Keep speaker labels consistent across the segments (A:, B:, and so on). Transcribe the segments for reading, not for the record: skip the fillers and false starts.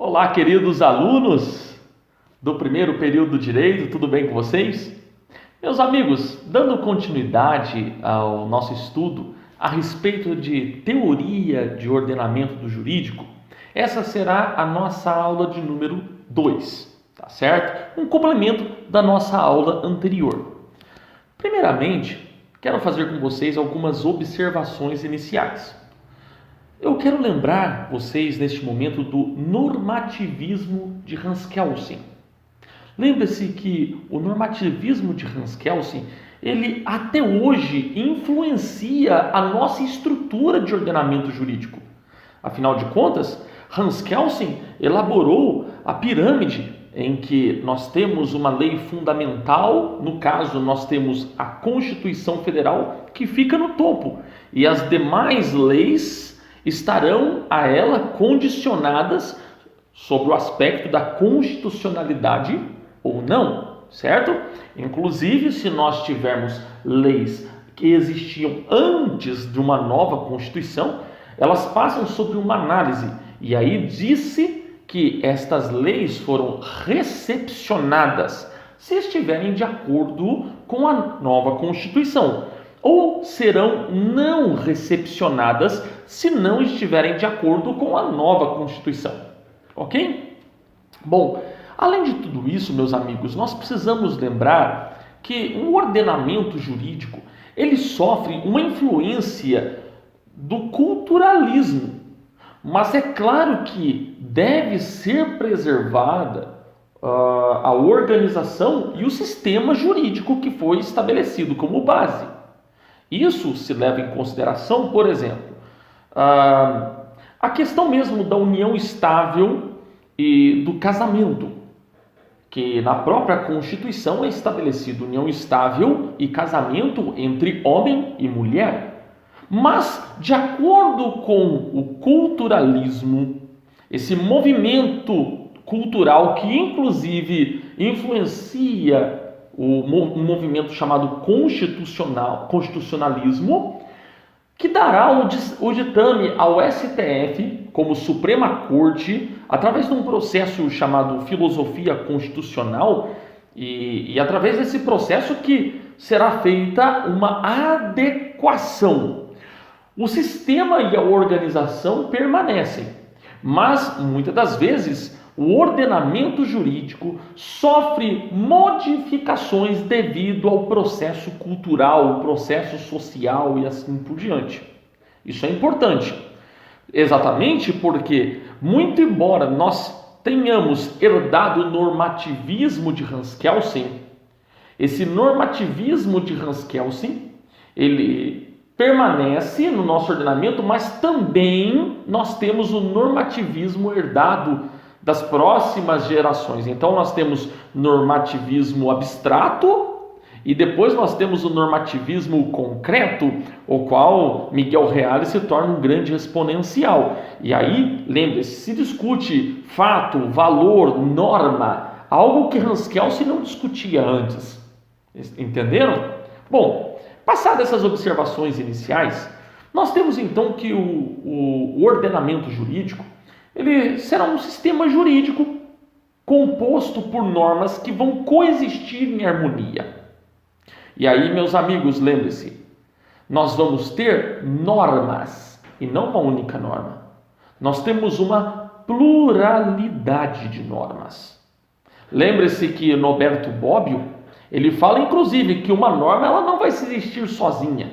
A: Olá, queridos alunos do primeiro período de Direito, tudo bem com vocês? Meus amigos, dando continuidade ao nosso estudo a respeito de teoria de ordenamento do jurídico, essa será a nossa aula de número 2, tá certo? Um complemento da nossa aula anterior. Primeiramente, quero fazer com vocês algumas observações iniciais. Eu quero lembrar vocês neste momento do normativismo de Hans Kelsen. Lembre-se que o normativismo de Hans Kelsen, ele até hoje influencia a nossa estrutura de ordenamento jurídico. Afinal de contas, Hans Kelsen elaborou a pirâmide em que nós temos uma lei fundamental, no caso nós temos a Constituição Federal, que fica no topo, e as demais leis estarão a ela condicionadas sobre o aspecto da constitucionalidade ou não, certo? Inclusive, se nós tivermos leis que existiam antes de uma nova Constituição, elas passam sobre uma análise, e aí disse que estas leis foram recepcionadas se estiverem de acordo com a nova Constituição, ou serão não recepcionadas se não estiverem de acordo com a nova Constituição. Ok? Bom, além de tudo isso, meus amigos, nós precisamos lembrar que o ordenamento jurídico, ele sofre uma influência do culturalismo, mas é claro que deve ser preservada a organização e o sistema jurídico que foi estabelecido como base. Isso se leva em consideração, por exemplo, a questão mesmo da união estável e do casamento, que na própria Constituição é estabelecido união estável e casamento entre homem e mulher. Mas, de acordo com o culturalismo, esse movimento cultural que inclusive influencia um movimento chamado constitucionalismo, que dará o ditame ao STF como Suprema Corte, através de um processo chamado filosofia constitucional, e através desse processo que será feita uma adequação. O sistema e a organização permanecem, mas muitas das vezes o ordenamento jurídico sofre modificações devido ao processo cultural, processo social e assim por diante. Isso é importante, exatamente porque, muito embora nós tenhamos herdado o normativismo de Hans Kelsen, esse normativismo de Hans Kelsen, ele permanece no nosso ordenamento, mas também nós temos o normativismo herdado das próximas gerações. Então nós temos normativismo abstrato e depois nós temos o normativismo concreto, o qual Miguel Reale se torna um grande exponencial. E aí, lembre-se, se discute fato, valor, norma, algo que Hans Kelsen não discutia antes. Entenderam? Bom, passadas essas observações iniciais, nós temos então que o ordenamento jurídico ele será um sistema jurídico composto por normas que vão coexistir em harmonia. E aí, meus amigos, lembre-se, nós vamos ter normas e não uma única norma. Nós temos uma pluralidade de normas. Lembre-se que Norberto Bobbio, ele fala inclusive que uma norma ela não vai existir sozinha.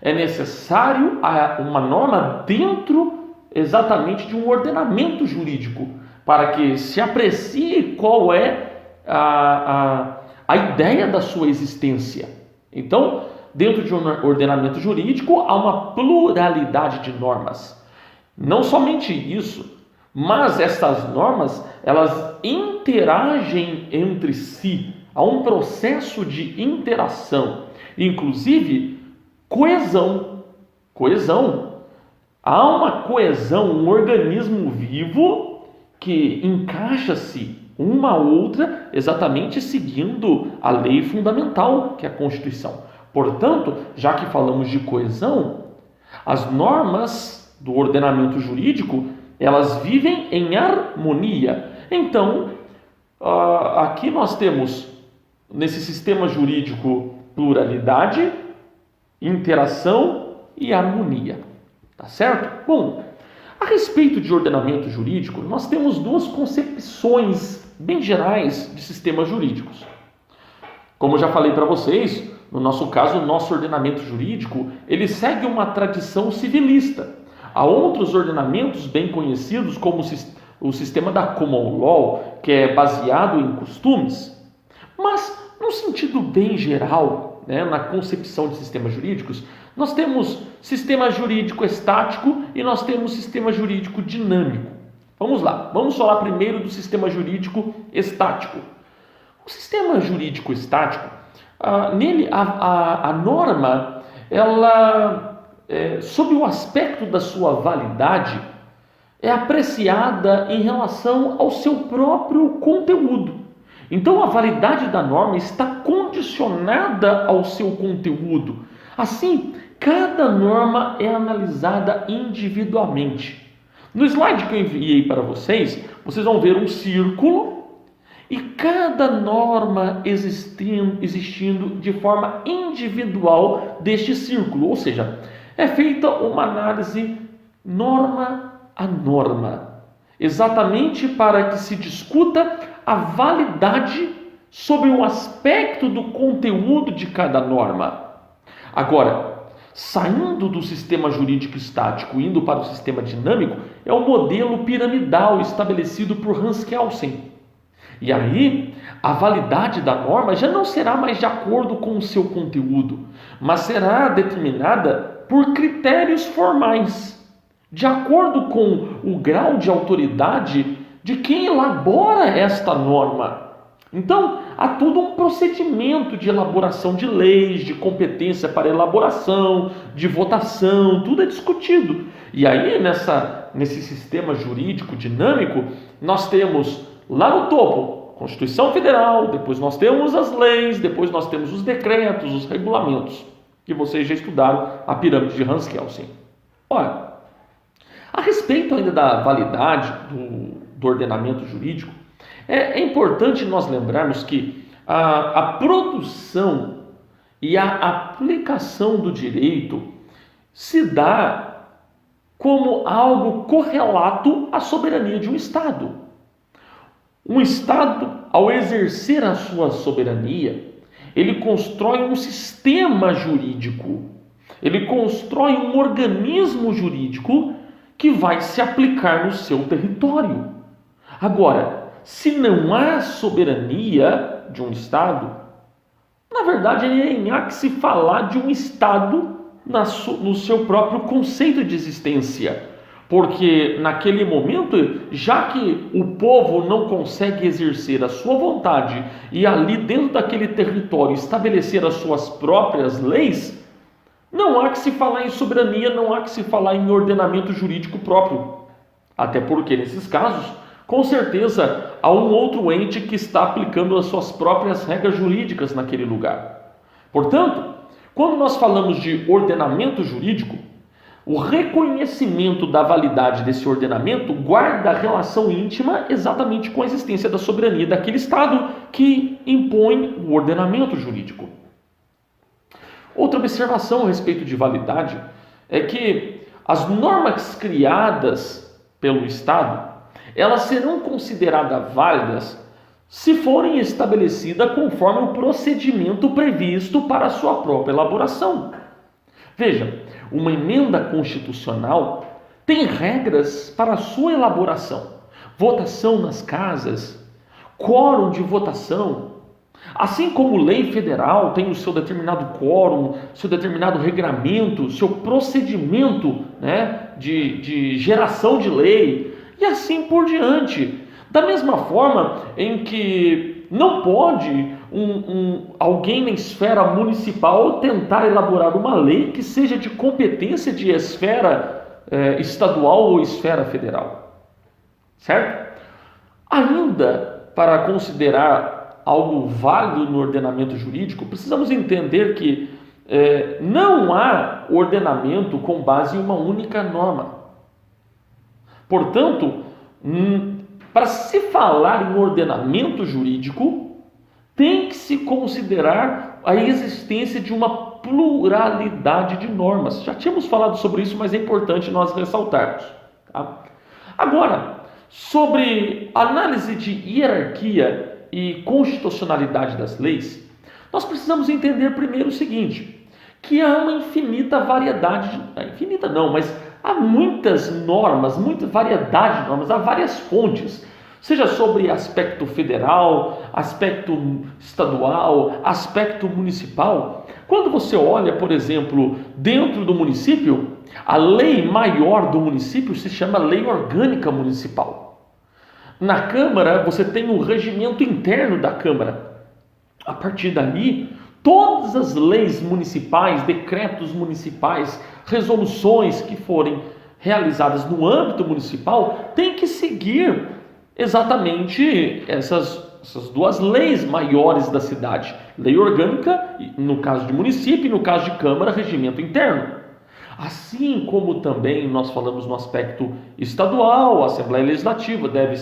A: É necessário uma norma dentro exatamente de um ordenamento jurídico, para que se aprecie qual é a ideia da sua existência. Então, dentro de um ordenamento jurídico, há uma pluralidade de normas. Não somente isso, mas essas normas, elas interagem entre si. Há um processo de interação, inclusive coesão. Há uma coesão, um organismo vivo que encaixa-se uma a outra exatamente seguindo a lei fundamental, que é a Constituição. Portanto, já que falamos de coesão, as normas do ordenamento jurídico elas vivem em harmonia. Então, aqui nós temos, nesse sistema jurídico, pluralidade, interação e harmonia. Tá certo? Bom, a respeito de ordenamento jurídico, nós temos duas concepções bem gerais de sistemas jurídicos. Como eu já falei para vocês, no nosso caso, o nosso ordenamento jurídico, ele segue uma tradição civilista. Há outros ordenamentos bem conhecidos, como o sistema da Common Law, que é baseado em costumes. Mas, num sentido bem geral, na concepção de sistemas jurídicos, nós temos sistema jurídico estático e nós temos sistema jurídico dinâmico. Vamos lá, vamos falar primeiro do sistema jurídico estático. O sistema jurídico estático, nele a norma, ela, sob o aspecto da sua validade, é apreciada em relação ao seu próprio conteúdo. Então, a validade da norma está condicionada ao seu conteúdo. Assim, cada norma é analisada individualmente. No slide que eu enviei para vocês, vocês vão ver um círculo e cada norma existindo de forma individual deste círculo. Ou seja, é feita uma análise norma a norma, exatamente para que se discuta a validade sobre o aspecto do conteúdo de cada norma. Agora, saindo do sistema jurídico estático e indo para o sistema dinâmico, é o modelo piramidal estabelecido por Hans Kelsen. E aí, a validade da norma já não será mais de acordo com o seu conteúdo, mas será determinada por critérios formais, de acordo com o grau de autoridade de quem elabora esta norma. Então, há todo um procedimento de elaboração de leis, de competência para elaboração, de votação, tudo é discutido. E aí, nesse sistema jurídico dinâmico, nós temos lá no topo Constituição Federal, depois nós temos as leis, depois nós temos os decretos, os regulamentos, que vocês já estudaram a pirâmide de Hans Kelsen. Olha, a respeito ainda da validade do ordenamento jurídico, é importante nós lembrarmos que a produção e a aplicação do direito se dá como algo correlato à soberania de um Estado. Um Estado, ao exercer a sua soberania, ele constrói um sistema jurídico, ele constrói um organismo jurídico que vai se aplicar no seu território. Agora, se não há soberania de um Estado, na verdade nem há que se falar de um Estado no seu próprio conceito de existência. Porque naquele momento, já que o povo não consegue exercer a sua vontade e ali dentro daquele território estabelecer as suas próprias leis, não há que se falar em soberania, não há que se falar em ordenamento jurídico próprio. Até porque nesses casos, com certeza, há um outro ente que está aplicando as suas próprias regras jurídicas naquele lugar. Portanto, quando nós falamos de ordenamento jurídico, o reconhecimento da validade desse ordenamento guarda relação íntima exatamente com a existência da soberania daquele Estado que impõe o ordenamento jurídico. Outra observação a respeito de validade é que as normas criadas pelo Estado, elas serão consideradas válidas se forem estabelecidas conforme o procedimento previsto para a sua própria elaboração. Veja, uma emenda constitucional tem regras para a sua elaboração. Votação nas casas, quórum de votação. Assim como lei federal tem o seu determinado quórum, seu determinado regramento, seu procedimento, de geração de lei, e assim por diante. Da mesma forma em que não pode alguém na esfera municipal tentar elaborar uma lei que seja de competência de esfera estadual ou esfera federal. Certo? Ainda para considerar algo válido no ordenamento jurídico, precisamos entender que não há ordenamento com base em uma única norma. Portanto, para se falar em ordenamento jurídico, tem que se considerar a existência de uma pluralidade de normas. Já tínhamos falado sobre isso, mas é importante nós ressaltarmos. Tá? Agora, sobre análise de hierarquia e constitucionalidade das leis, nós precisamos entender primeiro o seguinte, que há uma infinita variedade, infinita não, mas há muitas normas, muita variedade de normas, há várias fontes, seja sobre aspecto federal, aspecto estadual, aspecto municipal. Quando você olha, por exemplo, dentro do município, a lei maior do município se chama Lei Orgânica Municipal. Na Câmara, você tem o regimento interno da Câmara. A partir dali, todas as leis municipais, decretos municipais, resoluções que forem realizadas no âmbito municipal, têm que seguir exatamente essas duas leis maiores da cidade. Lei orgânica, no caso de município, e no caso de Câmara, regimento interno. Assim como também nós falamos no aspecto estadual, a Assembleia Legislativa deve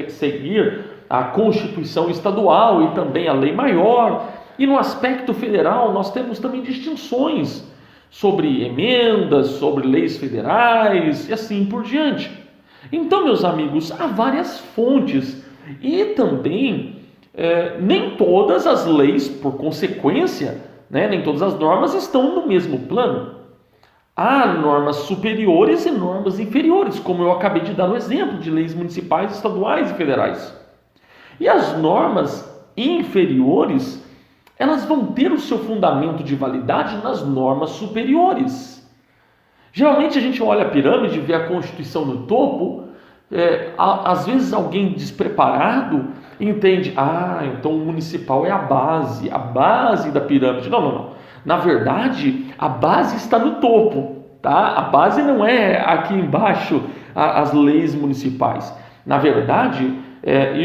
A: seguir a Constituição Estadual e também a lei maior. E no aspecto federal nós temos também distinções sobre emendas, sobre leis federais e assim por diante. Então, meus amigos, há várias fontes e também nem todas as leis, por consequência, nem todas as normas estão no mesmo plano. Há normas superiores e normas inferiores, como eu acabei de dar no exemplo de leis municipais, estaduais e federais. E as normas inferiores, elas vão ter o seu fundamento de validade nas normas superiores. Geralmente a gente olha a pirâmide, vê a Constituição no topo, às vezes alguém despreparado entende, então o municipal é a base da pirâmide. Não. Na verdade, a base está no topo, tá? A base não é aqui embaixo as leis municipais. Na verdade,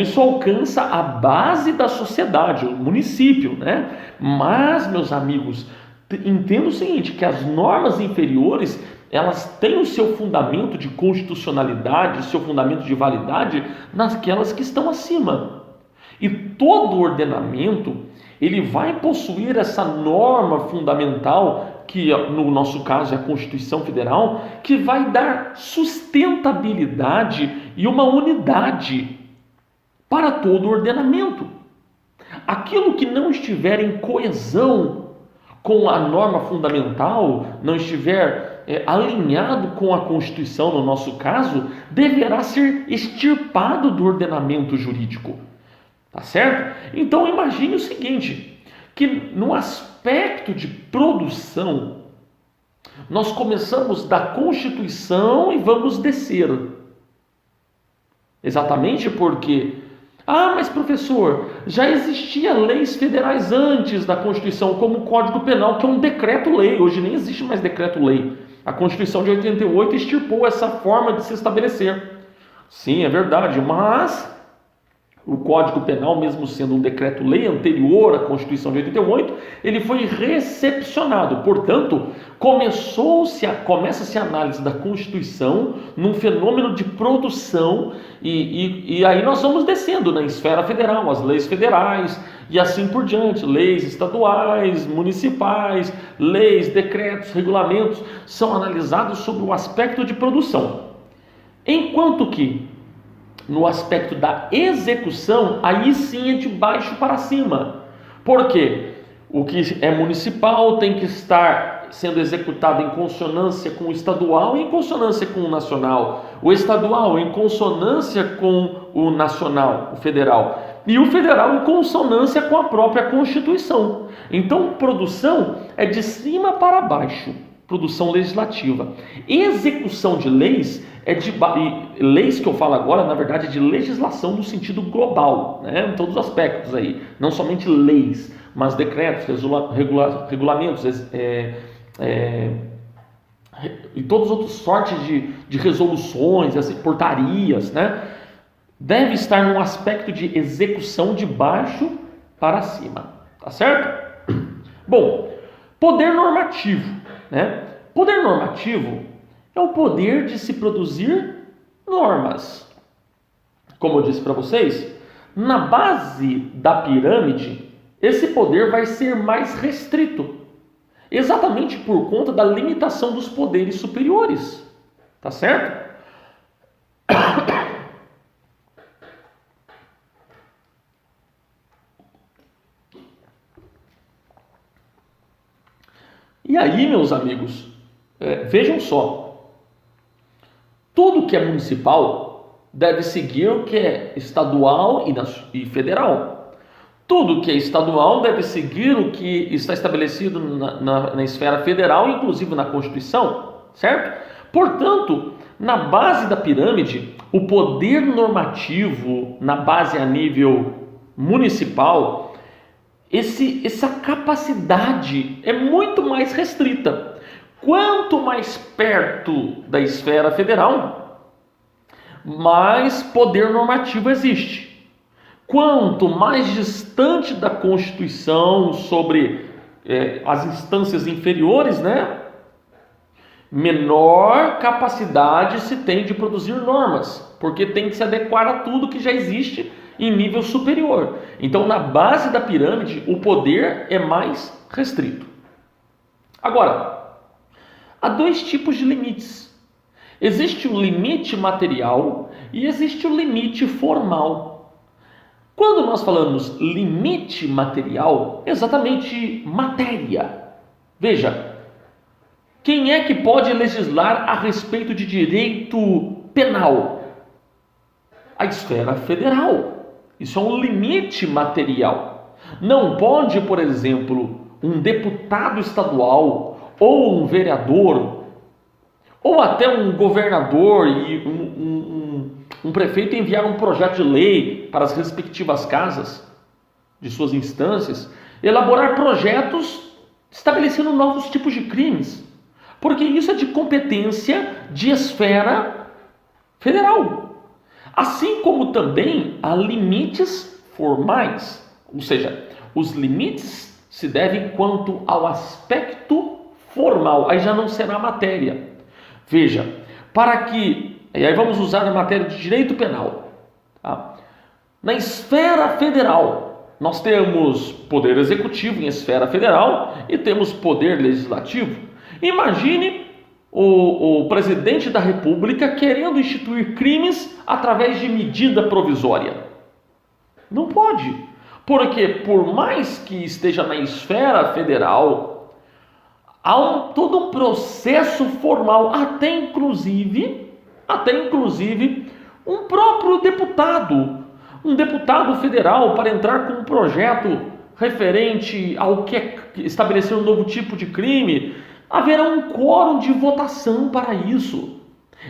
A: isso alcança a base da sociedade, o município, né? Mas, meus amigos, entenda o seguinte, que as normas inferiores, elas têm o seu fundamento de constitucionalidade, o seu fundamento de validade naquelas que estão acima. E todo ordenamento, ele vai possuir essa norma fundamental, que no nosso caso é a Constituição Federal, que vai dar sustentabilidade e uma unidade para todo o ordenamento. Aquilo que não estiver em coesão com a norma fundamental, não estiver alinhado com a Constituição, no nosso caso, deverá ser extirpado do ordenamento jurídico. Tá certo? Então imagine o seguinte, que no aspecto de produção, nós começamos da Constituição e vamos descer. Exatamente porque, mas professor, já existia leis federais antes da Constituição, como o Código Penal, que é um decreto-lei. Hoje nem existe mais decreto-lei. A Constituição de 88 extirpou essa forma de se estabelecer. Sim, é verdade, mas o Código Penal, mesmo sendo um decreto-lei anterior à Constituição de 88, ele foi recepcionado. Portanto, começa-se a análise da Constituição num fenômeno de produção e aí nós vamos descendo na esfera federal, as leis federais e assim por diante. Leis estaduais, municipais, leis, decretos, regulamentos são analisados sob o aspecto de produção. Enquanto que no aspecto da execução, aí sim é de baixo para cima. Por quê? O que é municipal tem que estar sendo executado em consonância com o estadual e em consonância com o nacional. O estadual em consonância com o nacional, o federal. E o federal em consonância com a própria Constituição. Então, produção é de cima para baixo. Produção legislativa. Execução de leis leis que eu falo agora, na verdade, é de legislação no sentido global, né? Em todos os aspectos aí, não somente leis, mas decretos, regulamentos, e todas as outras sortes de resoluções, assim, portarias, né? Deve estar num aspecto de execução de baixo para cima, tá certo? Bom, poder normativo, né? Poder normativo é o poder de se produzir normas. Como eu disse para vocês, na base da pirâmide, esse poder vai ser mais restrito, exatamente por conta da limitação dos poderes superiores. Tá certo? E aí, meus amigos, vejam só, tudo que é municipal deve seguir o que é estadual e federal. Tudo que é estadual deve seguir o que está estabelecido na esfera federal, inclusive na Constituição, certo? Portanto, na base da pirâmide, o poder normativo, na base a nível municipal, essa capacidade é muito mais restrita. Quanto mais perto da esfera federal, mais poder normativo existe. Quanto mais distante da Constituição sobre as instâncias inferiores, né, menor capacidade se tem de produzir normas, porque tem que se adequar a tudo que já existe em nível superior. Então, na base da pirâmide, o poder é mais restrito. Agora, há dois tipos de limites. Existe o limite material e existe o limite formal. Quando nós falamos limite material, exatamente matéria. Veja, quem é que pode legislar a respeito de direito penal? A esfera federal. Isso é um limite material. Não pode, por exemplo, um deputado estadual ou um vereador ou até um governador e um prefeito enviar um projeto de lei para as respectivas casas de suas instâncias, elaborar projetos estabelecendo novos tipos de crimes, porque isso é de competência de esfera federal. Assim como também há limites formais, ou seja, os limites se devem quanto ao aspecto formal, aí já não será matéria. Veja, e aí vamos usar a matéria de direito penal. Tá? Na esfera federal, nós temos poder executivo em esfera federal e temos poder legislativo. Imagine o presidente da República querendo instituir crimes através de medida provisória. Não pode, porque por mais que esteja na esfera federal, há todo um processo formal, até inclusive um próprio deputado, um deputado federal para entrar com um projeto referente ao que é estabelecer um novo tipo de crime, haverá um quórum de votação para isso.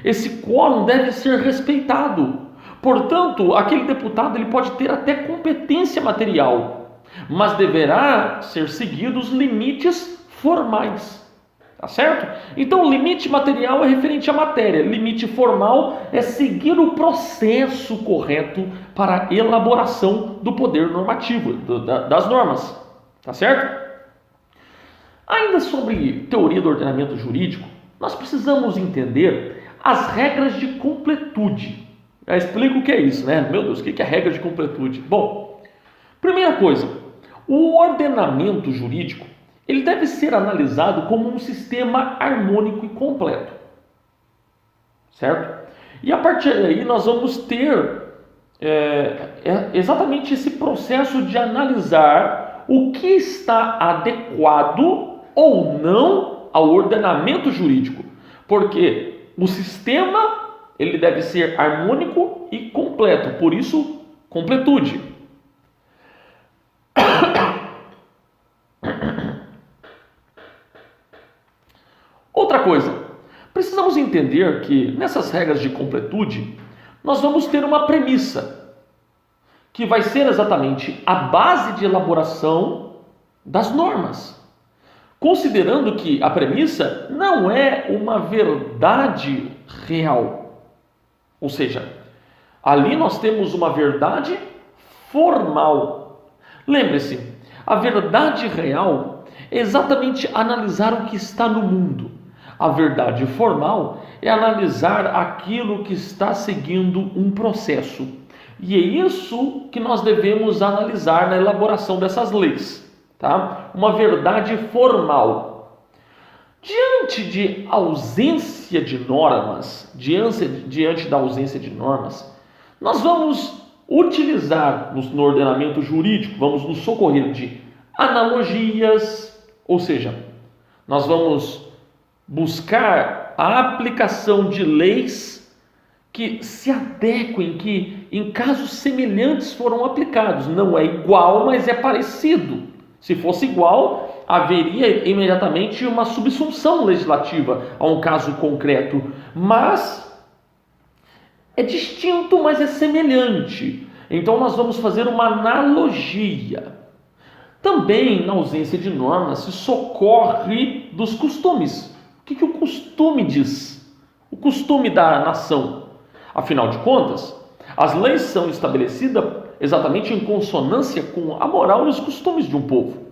A: Esse quórum deve ser respeitado. Portanto, aquele deputado ele pode ter até competência material, mas deverá ser seguidos limites formais. Tá certo? Então, o limite material é referente à matéria. Limite formal é seguir o processo correto para a elaboração do poder normativo, das normas. Tá certo? Ainda sobre teoria do ordenamento jurídico, nós precisamos entender as regras de completude. Já explico o que é isso, né? Meu Deus, o que é regra de completude? Bom, primeira coisa, o ordenamento jurídico ele deve ser analisado como um sistema harmônico e completo, certo? E a partir daí nós vamos ter exatamente esse processo de analisar o que está adequado ou não ao ordenamento jurídico, porque o sistema ele deve ser harmônico e completo, por isso completude. Outra coisa, precisamos entender que nessas regras de completude nós vamos ter uma premissa que vai ser exatamente a base de elaboração das normas. Considerando que a premissa não é uma verdade real. Ou seja, ali nós temos uma verdade formal. Lembre-se, a verdade real é exatamente analisar o que está no mundo. A verdade formal é analisar aquilo que está seguindo um processo. E é isso que nós devemos analisar na elaboração dessas leis, tá? Uma verdade formal. Diante de ausência de normas, diante da ausência de normas, nós vamos utilizar no ordenamento jurídico, vamos nos socorrer de analogias, ou seja, nós vamos buscar a aplicação de leis que se adequem, que em casos semelhantes foram aplicados. Não é igual, mas é parecido. Se fosse igual, haveria imediatamente uma subsunção legislativa a um caso concreto. Mas é distinto, mas é semelhante. Então nós vamos fazer uma analogia. Também, na ausência de normas, se socorre dos costumes. O que o costume diz? O costume da nação. Afinal de contas, as leis são estabelecidas exatamente em consonância com a moral e os costumes de um povo.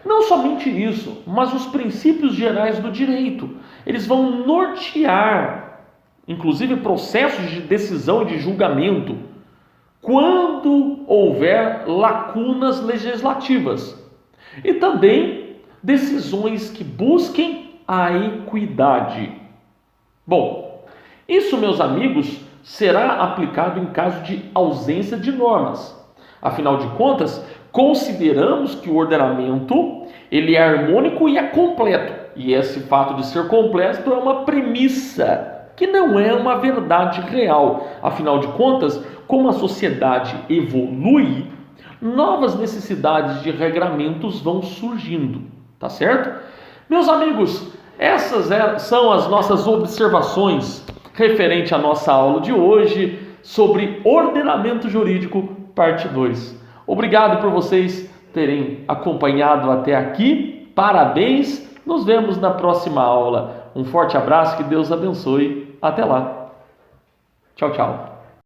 A: Não somente isso, mas os princípios gerais do direito. Eles vão nortear, inclusive, processos de decisão e de julgamento, quando houver lacunas legislativas. E também decisões que busquem a equidade. Bom, isso, meus amigos, será aplicado em caso de ausência de normas. Afinal de contas, consideramos que o ordenamento ele é harmônico e é completo. E esse fato de ser completo é uma premissa, que não é uma verdade real. Afinal de contas, como a sociedade evolui, novas necessidades de regramentos vão surgindo. Tá certo? Meus amigos, essas são as nossas observações referente à nossa aula de hoje sobre ordenamento jurídico, parte 2. Obrigado por vocês terem acompanhado até aqui. Parabéns. Nos vemos na próxima aula. Um forte abraço, que Deus abençoe. Até lá. Tchau, tchau.